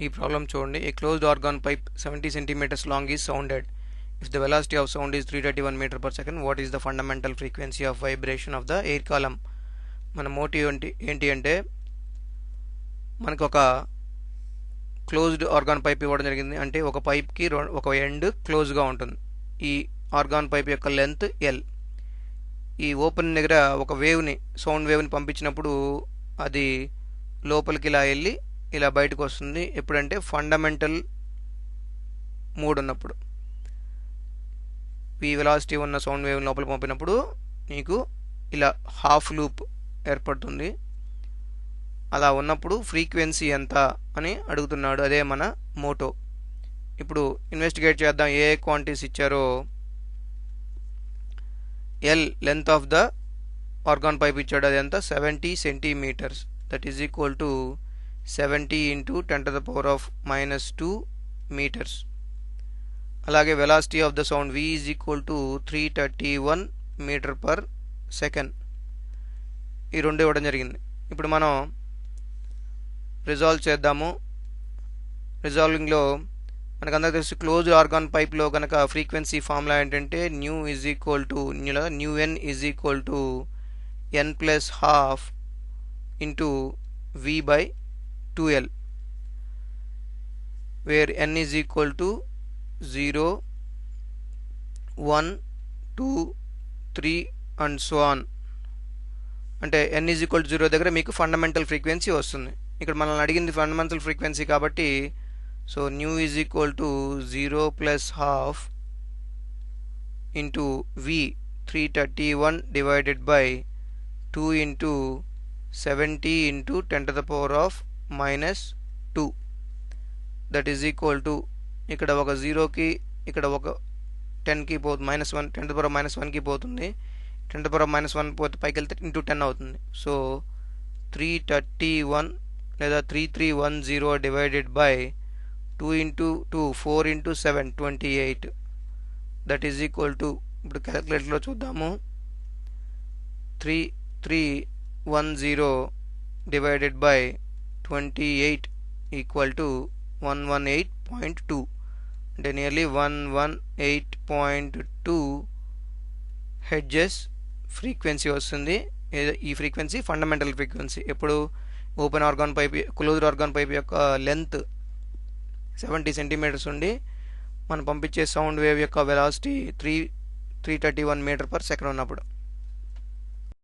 ఈ ప్రాబ్లం చూడండి. ఏ closed organ pipe 70 centimeters long is sounded. If the velocity of sound is 331 meter per second, what is the fundamental frequency of vibration of the air column? మన motive ఏంటి అంటే మనకు ఒక closed organ pipe ఇవ్వడం జరిగింది. అంటే ఒక పైప్కి ఒక ఎండ్ క్లోజ్గా ఉంటుంది. ఈ ఆర్గాన్ పైప్ యొక్క లెంత్ ఎల్. ఈ ఓపెన్ దగ్గర ఒక సౌండ్ వేవ్ని పంపించినప్పుడు అది లోపలికి ఇలా వెళ్ళి ఇలా బయటకు వస్తుంది. ఎప్పుడంటే ఫండమెంటల్ మోడ్ ఉన్నప్పుడు, ఈ వెలాసిటీ ఉన్న సౌండ్ వేవ్ లోపలికి పంపినప్పుడు నీకు ఇలా హాఫ్ లూప్ ఏర్పడుతుంది. అలా ఉన్నప్పుడు ఫ్రీక్వెన్సీ ఎంత అని అడుగుతున్నాడు. అదే మన మోటో. ఇప్పుడు ఇన్వెస్టిగేట్ చేద్దాం. ఏ క్వాంటిటీస్ ఇచ్చారో. L length of the organ pipe ఇచ్చాడు. అది ఎంత? 70 centimeters. That is equal to 70 into 10 to the power of -2 meters. అలాగే velocity of the sound v is equal to 331 metre per second. ఈ రెండు ఇవ్వడం జరిగింది. ఇప్పుడు మనం రిజాల్వ్ చేద్దాము. రిజాల్వింగ్లో మనకందరికీ తెలుసు క్లోజ్ ఆర్గాన్ పైప్లో కనుక ఫ్రీక్వెన్సీ ఫార్ములా ఏంటంటే nu is equal to nu n is equal to n plus half into v by 2l, where n is equal to 0, 1, 2, 3 and so on. అంటే n is equal to 0 దగ్గర మీకు fundamental frequency వస్తుంది. ఇక్కడ మనల్ని అడిగింది fundamental frequency కాబట్టి so new is equal to 0 plus half into v 331 divided by 2 into 70 into 10 to the power of -2. That is equal to ఇక్కడ ఒక 0కి ఇక్కడ ఒక 10కి పోతుంది, -1 10 to the power of -1కి పోతుంది. 10 to the power of -1 పోతే పైకి వెళ్తే ఇంటూ 10 అవుతుంది. సో 331 లేదా 3310 divided by 2 into 2 4 into 7 28. That is equal to ఇప్పుడు క్యాలిక్యులేటర్లో చూద్దాము. 3310 డివైడెడ్ బై 28 ఈక్వల్ టు 118.2. అంటే నియర్లీ 118.2 హెడ్జెస్ ఫ్రీక్వెన్సీ వస్తుంది. ఈ ఫ్రీక్వెన్సీ ఫండమెంటల్ ఫ్రీక్వెన్సీ. ఎప్పుడు open organ pipe closed organ pipe యొక్క లెంత్ 70 centimeters ఉండి మనం పంపించే సౌండ్ వేవ్ యొక్క వెలాసిటీ 331 మీటర్ పర్ సెకండ్ ఉన్నప్పుడు.